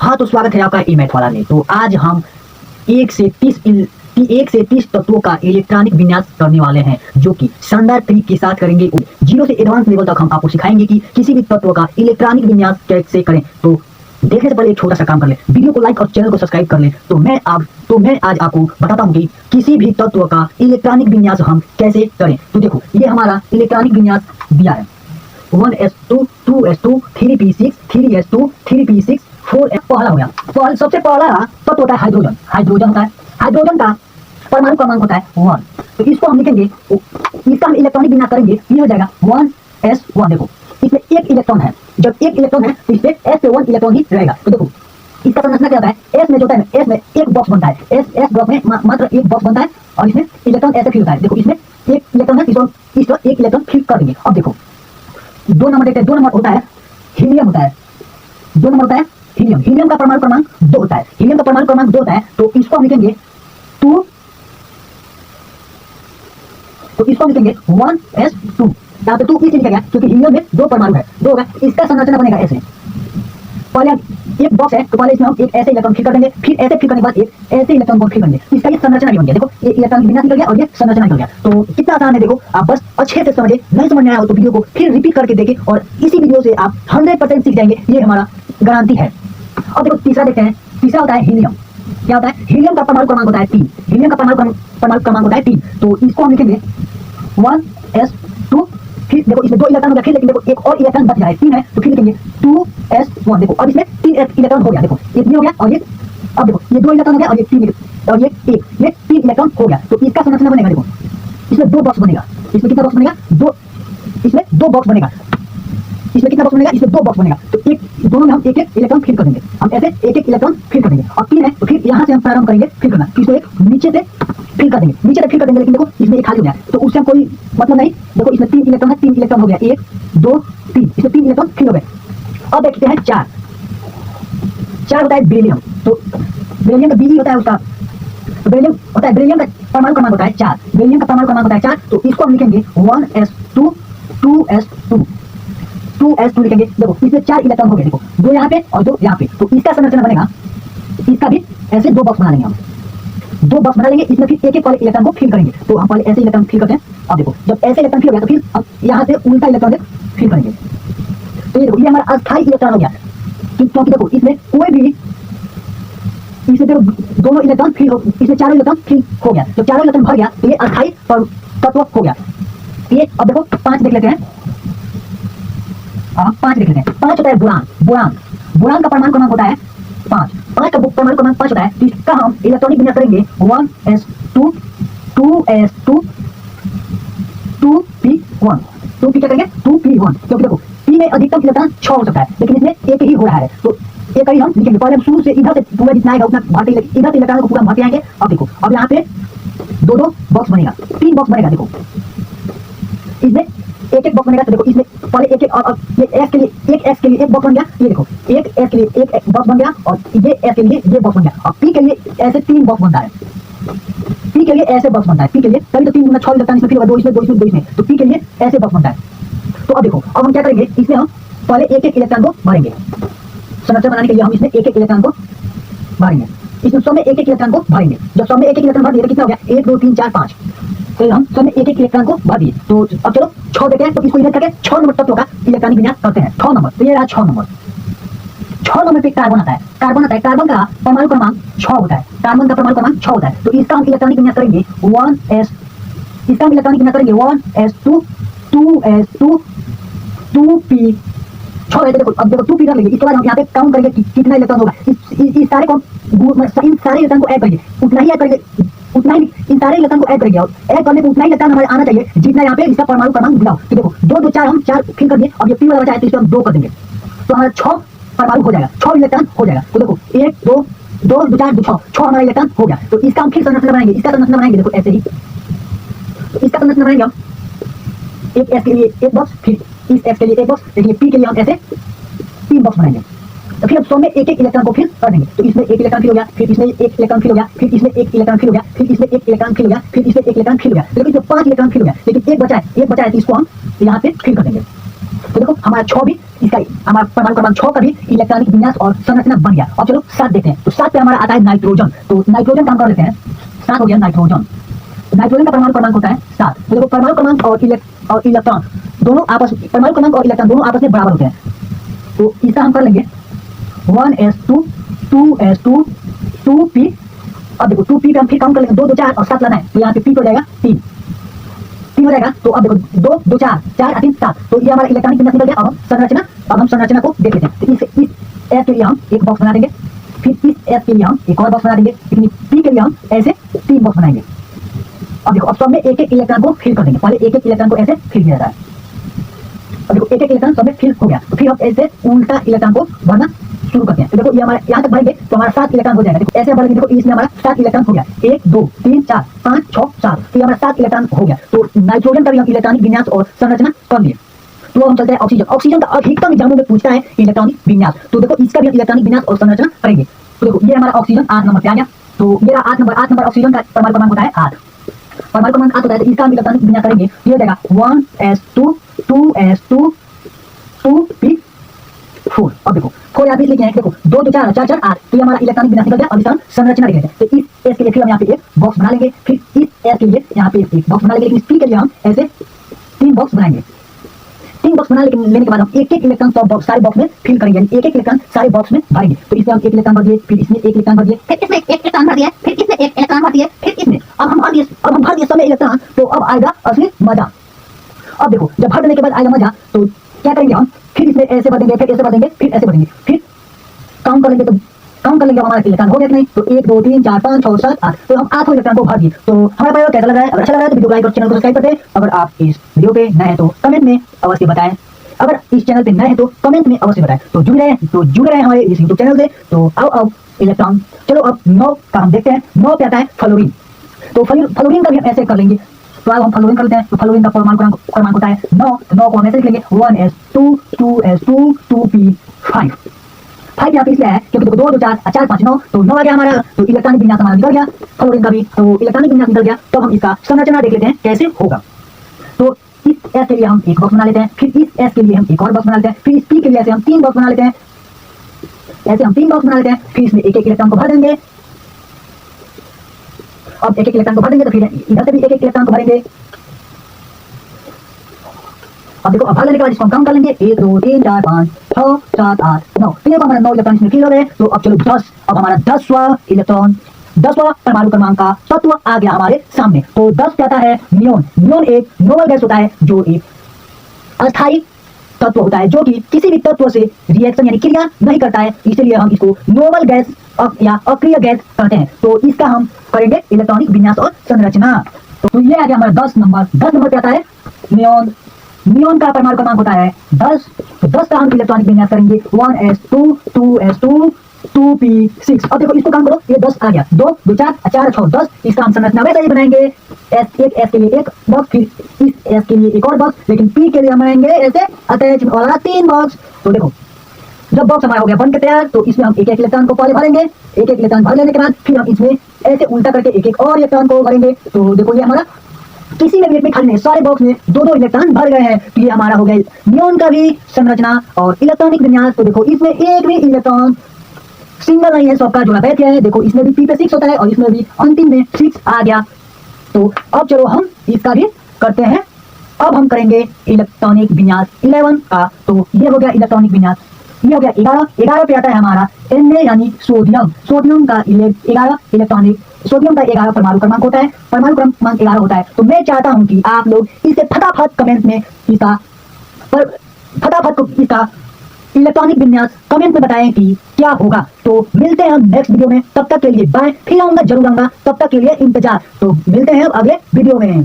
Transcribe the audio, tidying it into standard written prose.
हाँ, तो स्वागत है आपका ई मैथ वाला में। तो आज हम 1 से 30 तत्वों का इलेक्ट्रॉनिक विन्यास करने वाले हैं, जो कि शानदार तरीके के साथ करेंगे। 0 से एडवांस लेवल तक हम आपको सिखाएंगे कि किसी भी तत्व का इलेक्ट्रॉनिक विन्यास कैसे करें। तो देखने से पहले एक छोटा सा काम कर ले, वीडियो को लाइक और चैनल को सब्सक्राइब कर ले। तो मैं आज आपको बताता हूँ कि किसी भी तत्व का इलेक्ट्रॉनिक विन्यास हम कैसे करें। तो देखो, ये हमारा इलेक्ट्रॉनिक विन्यास दिया है 1s2 2s2 3p6 3s2 3p6 4s। पहला हो गया। सबसे पहला तत्व होता है हाइड्रोजन। हाइड्रोजन होता है, हाइड्रोजन का परमाणु क्रमांक होता है 1। तो इसको हम लिखेंगे, इसका हम इलेक्ट्रॉनिक विन्यास करेंगे, ये हो जाएगा 1s1। देखो, इसमें एक इलेक्ट्रॉन है। जब एक इलेक्ट्रॉन है तो इसमें s पे 1 इलेक्ट्रॉन ही रहेगा। तो देखो, इसका संरचना क्या होता है, s में जो होता है, s में एक बॉक्स बनता है, s ब्लॉक में मात्र एक बॉक्स बनता है और इसमें इलेक्ट्रॉन ऐसे फिल होता है। देखो, इसमें एक इलेक्ट्रॉन है, इसको एक इलेक्ट्रॉन फिल कर देंगे। अब देखो, 2 नंबर देखते हैं। 2 नंबर होता है हीलियम होता है। 2 नंबर होता है हीलियम। हीलियम का परमाणु क्रमांक 2 होता है। हीलियम का परमाणु क्रमांक 2 होता है, तो इसको हम लिखेंगे 2, तो इसको हम लिखेंगे 1s2। यहाँ पे 2 इसलिए लिखा गया क्योंकि हीलियम में 2 परमाणु है, 2 होगा। इसका संरचना बनेगा ऐसे। पहले एक बॉक्स है, तो पहले इसमें हम एक ऐसे इलेक्ट्रॉन फिल कर देंगे, फिर ऐसे फिल करने के बाद एक ऐसे इलेक्ट्रॉन बॉक्स फिल करेंगे। इसका ये संरचना भी बन गया। देखो, ये इलेक्ट्रॉन विन्यास निकल गया और ये संरचना निकल गया। तो कितना आसान है, देखो। आप बस अच्छे से समझे, नहीं समझ में आया हो तो वीडियो को फिर रिपीट करके देखें और इसी वीडियो से आप 100% सीख जाएंगे, ये हमारा गारंटी है। अब देखो, तीसरा देखते हैं। तीसरा होता है हीलियम। क्या होता है, हीलियम का परमाणु क्रमांक होता है 3। हीलियम का परमाणु क्रमांक होता है 3। तो इसको हम लिखेंगे 1s2। फिर देखो, इसमें 2 इलेक्ट्रॉन हो गया, फिर लेकिन देखो एक और इलेक्ट्रॉन बच रहा है, 3 है, तो फिर लिखेंगे 2s1। देखो, अब इसमें 3 इलेक्ट्रॉन हो गया। देखो, एक ये हो गया और ये, अब देखो, ये 2 इलेक्ट्रॉन हो गया और ये 3 और ये 1, ये 3 इलेक्ट्रॉन हो गया। तो इसका संरचना बनेगा। देखो, इसमें 2 बॉक्स बनेगा। इसमें कितना बॉक्स बनेगा, 2। इसमें 2 बॉक्स बनेगा। इसमें कितना बॉक्स बनेगा, इसमें 2 बॉक्स बनेगा। तो एक दोनों में हम एक इलेक्ट्रॉन फिल कर देंगे। हम ऐसे एक इलेक्ट्रॉन फिल कर देंगे और 3 है, तो फिर यहाँ से हम प्रारंभ करेंगे फिल करना। तो इसको एक नीचे से फिल कर देंगे, नीचे से फिल कर देंगे। लेकिन देखो, इसमें एक खाली हो गया, तो उससे कोई मतलब नहीं। देखो, इसमें 3 इलेक्ट्रॉन है, 3 इलेक्ट्रॉन हो गया, 1 2 3, इसमें 3 इलेक्ट्रॉन फिल हो गए। अब देखते हैं 4 होता है बेरिलियम। तो बेरिलियम का बीजी होता है उसका, बेरिलियम होता है, बेरिलियम का परमाणु क्रमांक होता है 4। बेरिलियम का परमाणु क्रमांक होता है 4। तो इसको हम लिखेंगे 1s2 2s2 लिखेंगे। देखो, इसमें 4 इलेक्ट्रॉन हो गए। देखो, 2 यहाँ पे और 2 यहाँ पे। तो इसका संरचना बनेगा, इसका भी ऐसे 2 बॉक्स बना लेंगे। हम 2 बॉक्स बना लेंगे, इसमें फिर एक पहले इलेक्ट्रॉन को फिल करेंगे। तो हम पहले ऐसे इलेक्ट्रॉन फिल करते हैं। अब देखो, जब ऐसे इलेक्ट्रॉन फिल हो गया तो फिर अब यहाँ से उल्टा इलेक्ट्रॉन फिल करेंगे। तो ये देखो, ये हमारा अस्थायी इलेक्ट्रॉन हो गया, क्योंकि देखो, इसमें कोई भी, इसमें देखो दोनों इलेक्ट्रॉन फिल हो, इसमें 4 इलेक्ट्रॉन फिल हो गया। तो 4 इलेक्ट्रॉन भर गया, तो ये अस्थायी तत्व हो गया। ये अब देखो 5 देख लेते हैं। 5 देख लेते हैं। 5 होता है बोरान। बोरान का परमाणु क्रमांक होता है 5 का परमाणु क्रमांक 5 होता है। तो इसका हम इलेक्ट्रॉनिक विन्यास करेंगे 1s2 2s2 2p1। 2p क्या करेंगे, 2p1, क्योंकि देखो, p में अधिकतम इलेक्ट्रॉन 6 हो सकता है, लेकिन इसमें एक ही हो रहा है। तो एक ही हम लिखेंगे। पहले हम शुरू से इधर से पूरा जितना आएगा उतना भरते, इधर से इलेक्ट्रॉन को पूरा भरते आएंगे। अब देखो, अब यहाँ पे 2 बॉक्स बनेगा, 3 बॉक्स बनेगा। देखो, इसमें एक बॉक्स बनेगा। तो देखो, इसमें पहले एक और ये s के लिए एक बॉक्स बन गया। ये देखो, एक s के लिए एक बॉक्स बन गया और ये s के लिए ये बॉक्स बन गया। और p के लिए ऐसे 3 बॉक्स बनता है। p के लिए ऐसे बॉक्स बनता है। p के लिए तभी तो 3 गुना 6 इलेक्ट्रॉन इसमें फिर होगा, 2 इसमें 2 इसमें 2 इसमें। तो p के लिए ऐसे बॉक्स बनता है। तो अब देखो, अब हम क्या करेंगे, इसमें हम पहले एक इलेक्ट्रॉन को भरेंगे। संरचना बनाने के लिए हम इसमें एक इलेक्ट्रॉन को भरेंगे। इसमें सब में एक इलेक्ट्रॉन को भरेंगे। जब सब में एक इलेक्ट्रॉन भर दिए तो कितना हो गया, 1 2 3 4 5। तो हम सब में एक इलेक्ट्रॉन को भर दिए। तो अब चलो 6 देते हैं। तो इसको इधर करके 6 नंबर तत्व का इलेक्ट्रॉनिक विन्यास करते हैं। 6 नंबर, तो ये रहा 6 नंबर। 6 नंबर पे कार्बन आता है। कार्बन का परमाणु क्रमांक 6 होता है। कार्बन का परमाणु क्रमांक 6 होता है। तो इसका हम इलेक्ट्रॉनिक विन्यास करेंगे 1s2 2s2 2p 6 है। देखो, अब देखो 2p रख लेंगे। इसके बाद हम यहाँ पे काउंट करेंगे कि कितना इलेक्ट्रॉन होगा। इस सारे को, इन सारे इलेक्ट्रॉन को ऐड करेंगे, उतना ही ऐड करेंगे, उतना ही इन सारे इलेक्ट्रॉन को ऐड करेंगे। और ऐड करने पर उतना ही इलेक्ट्रॉन हमारे आना चाहिए जितना यहाँ पे इसका परमाणु क्रमांक मिला हो। तो देखो, 2 2 4 हम 4 फिल कर दिए। अब ये p वाला बचा है, तो इसको हम 2 कर देंगे। तो हमारा 6 परमाणु हो जाएगा, 6 इलेक्ट्रॉन हो जाएगा। तो देखो, 1 2 2 2 4 2 6 हमारा इलेक्ट्रॉन हो गया। तो इसका हम फिर संरचना बनाएंगे। इसका संरचना बनाएंगे, देखो ऐसे ही। तो इसका संरचना बनाएंगे हम, एक s के लिए एक बॉक्स, फिर इस s के लिए एक बॉक्स, लेकिन p के लिए हम ऐसे 3 बॉक्स बनाएंगे। तो फिर अब 100 में एक इलेक्ट्रॉन को फिल कर देंगे। तो इसमें एक इलेक्ट्रॉन फिल हो गया, फिर इसमें एक इलेक्ट्रॉन फिल हो गया, फिर इसमें एक इलेक्ट्रॉन फिल हो गया, फिर इसमें एक इलेक्ट्रॉन फिल हो गया, फिर इसमें एक इलेक्ट्रॉन फिल हो गया। लेकिन इसमें 5 इलेक्ट्रॉन फिल हो गया, लेकिन एक बचा है, तो इसको हम यहाँ पे फिल कर देंगे। तो देखो, हमारा 6 भी इसका हमारा परमाणु क्रमांक 6 का भी इलेक्ट्रॉनिक विन्यास और संरचना बन गया। अब चलो 7 देखते हैं। तो 7 पे हमारा आता है नाइट्रोजन। तो नाइट्रोजन का हम कर लेते हैं। 7 हो गया नाइट्रोजन। नाइट्रोजन का परमाणु क्रमांक होता है 7। तो देखो परमाणु क्रमांक और इलेक्ट्रॉन दोनों आपस परमाणु क्रमांक और इलेक्ट्रॉन दोनों आपस में बराबर होते हैं। तो इसका हम कर लेंगे 1s2 2s2 2p। अब देखो 2p पे हम फिर काउंट कर लेंगे, 2 2 4 और 7 लाना है। तो यहाँ पे p हो जाएगा 3 हो जाएगा। तो अब देखो 2 2 4 4 3 7। तो ये हमारा इलेक्ट्रॉनिक विन्यास निकल गया। अब हम संरचना को देख लेते हैं। तो इस s के लिए हम एक बॉक्स बना देंगे, फिर इस s के लिए हम एक और बॉक्स बना देंगे, लेकिन p के लिए हम ऐसे 3 बॉक्स बनाएंगे। अब देखो अब सब में एक एक इलेक्ट्रॉन को फिल कर देंगे। पहले एक एक इलेक्ट्रॉन को ऐसे फिल किया जाता है। अब देखो एक एक इलेक्ट्रॉन सब में फिल हो गया। तो फिर हम ऐसे उल्टा इलेक्ट्रॉन को भरना शुरू करते हैं। तो देखो ये हमारा यहाँ तक भरेंगे तो हमारा 7 इलेक्ट्रॉन हो जाएगा। देखो ऐसे भरेंगे, देखो इसमें हमारा 7 इलेक्ट्रॉन हो गया। 1 2 3 4 5 6 7। तो ये हमारा 7 इलेक्ट्रॉन हो गया। तो नाइट्रोजन का भी हम इलेक्ट्रॉनिक विन्यास और संरचना कर लिए। तो हम चलते हैं ऑक्सीजन। ऑक्सीजन का अधिकतम एग्जामों में पूछता है इलेक्ट्रॉनिक विन्यास। तो देखो इसका भी हम इलेक्ट्रॉनिक विन्यास और संरचना करेंगे। तो देखो ये हमारा ऑक्सीजन 8 नंबर पे आ गया। तो मेरा 8 नंबर ऑक्सीजन का परमाणु क्रमांक होता है 8। परमाणु क्रमांक 8 होता है। तो इसका हम इलेक्ट्रॉनिक विन्यास करेंगे। ये हो जाएगा 1s2 2s2 2p4। अब देखो 4 यहाँ पे लिखे हैं। देखो 2 2 4 4 4 8। तो ये हमारा इलेक्ट्रॉनिक विन्यास निकल गया। अब इसका हम संरचना देख लेते हैं। तो इस s के लिए फिर हम यहाँ पे एक बॉक्स बना लेंगे, फिर इस s के लिए यहाँ पे एक बॉक्स बना लेंगे, लेकिन इस p के लिए हम ऐसे 3 बॉक्स बनाएंगे। 3 बॉक्स बना लेने के बाद हम एक एक इलेक्ट्रॉन सब बॉक्स सारे बॉक्स में फिल करेंगे, एक एक इलेक्ट्रॉन सारे बॉक्स में भरेंगे। तो इसमें हम एक इलेक्ट्रॉन भर दिए, फिर इसमें एक इलेक्ट्रॉन भर दिए, फिर इसमें एक इलेक्ट्रॉन भर दिए, फिर इसमें एक इलेक्ट्रॉन भर दिए, फिर इसमें अब हम भर दिए सब इलेक्ट्रॉन। तो अब आएगा असली मजा। अब देखो जब भर देने के बाद आएगा मजा, तो क्या करेंगे हम, फिर इसमें ऐसे भर देंगे, फिर ऐसे भर देंगे, फिर ऐसे भरेंगे, फिर काउंट कर लेंगे। तो काउंट कर लेंगे हमारा इलेक्ट्रॉन हो गया कि नहीं। तो 1 2 3 4 5 6 7 8। तो हम 8 इलेक्ट्रॉन को भर दिए। तो हमारा प्रयोग कैसा लग रहा है? अगर अच्छा लग रहा है तो वीडियो को लाइक और चैनल को सब्सक्राइब कर दें। अगर आप इस वीडियो पे नए हैं तो कमेंट में अवश्य बताएं। अगर इस चैनल पे नए हैं तो कमेंट में अवश्य बताएं। तो जुड़ रहे हमारे इस यूट्यूब चैनल से। तो आओ इलेक्ट्रॉन। चलो अब 9 का हम देखते हैं। 9 पे आता है फ्लोरीन। तो फ्लोरीन का भी हम ऐसे कर लेंगे। तो अब हम फ्लोरीन कर लेते हैं। तो फ्लोरीन का परमाणु क्रमांक होता है 9। 9 को हम ऐसे लिख लेंगे 1s2 2s2 2p5। 5 यहाँ पे इसलिए है क्योंकि 2 2 4 4 5 9। तो 9 आ गया हमारा। तो इलेक्ट्रॉनिक विन्यास हमारा निकल गया। फ्लोरीन का भी तो इलेक्ट्रॉनिक विन्यास निकल गया। तो हम इसका संरचना देख लेते हैं कैसे होगा। तो इस s के लिए हम एक बॉक्स बना लेते हैं, फिर इस s के लिए हम एक और बॉक्स बना लेते हैं, फिर इस p के लिए ऐसे हम 3 बॉक्स बना लेते हैं। ऐसे हम 3 बॉक्स बना लेते हैं, फिर इसमें एक एक इलेक्ट्रॉन को भर देंगे। अब एक एक इलेक्ट्रॉन को भर देंगे तो फिर इधर से भी एक एक इलेक्ट्रॉन को भरेंगे। अब देखो अब भर लेने के बाद इसको हम काउंट कर लेंगे 1 2 3 4 5 6 7 8 9। तो हमारा 9 इलेक्ट्रॉन इसमें फिल हो गए। तो अब चलो 10। अब हमारा 10वां इलेक्ट्रॉन 10वां परमाणु क्रमांक का तत्व आ गया हमारे सामने। तो 10 क्या है? नियोन। नियोन एक नोबल गैस होता है जो एक अस्थायी तत्व होता है, जो कि किसी भी तत्व से रिएक्शन यानी क्रिया नहीं करता है। इसलिए हम इसको नोबल गैस या अक्रिय गैस कहते हैं। तो इसका हम करेंगे इलेक्ट्रॉनिक विन्यास और संरचना। तो ये आ गया हमारा 10 नंबर। 10 नंबर पे आता है नियोन। नियोन का परमाणु क्रमांक होता है 10। तो 10 का हम इलेक्ट्रॉनिक विन्यास करेंगे 1s2 2s2 2p6। अब देखो इसको काम करो, ये 10 आ गया। 2 2 4 4 6 10। इसका हम संरचना वैसे ही बनाएंगे। s के लिए एक बॉक्स, फिर इस s के लिए एक और बॉक्स, लेकिन p के लिए हम बनाएंगे ऐसे अटैच वाला 3 बॉक्स। तो देखो जब बॉक्स हमारा हो गया बन के तैयार, तो इसमें हम एक एक इलेक्ट्रॉन को पहले भरेंगे। एक एक इलेक्ट्रॉन भर लेने के बाद फिर हम इसमें ऐसे उल्टा करके एक एक और इलेक्ट्रॉन को भरेंगे। तो देखो ये हमारा किसी में भी खाली नहीं, सारे बॉक्स में 2 इलेक्ट्रॉन भर गए हैं। तो ये हमारा हो गया नियोन का भी संरचना और इलेक्ट्रॉनिक विन्यास। तो देखो इसमें एक भी इलेक्ट्रॉन सिंगल नहीं है, सबका जोड़ा बैठ गया है। देखो इसमें भी p पे 6 होता है और इसमें भी अंतिम में 6 आ गया। तो अब चलो हम इसका भी करते हैं। अब हम करेंगे इलेक्ट्रॉनिक विन्यास 11 का। तो ये हो गया इलेक्ट्रॉनिक विन्यास। ये हो गया 11। 11 पे आता है हमारा Na यानी सोडियम। सोडियम का 11 इलेक्ट्रॉनिक, सोडियम का 11 परमाणु क्रमांक होता है। परमाणु क्रमांक 11 होता है। तो मैं चाहता हूं कि आप लोग इसे फटाफट कमेंट में इसका इलेक्ट्रॉनिक विन्यास कमेंट में बताएं कि क्या होगा। तो मिलते हैं हम नेक्स्ट वीडियो में। तब तक के लिए बाय। फिर आऊंगा, जरूर आऊंगा। तब तक के लिए इंतजार। तो मिलते हैं अगले वीडियो में।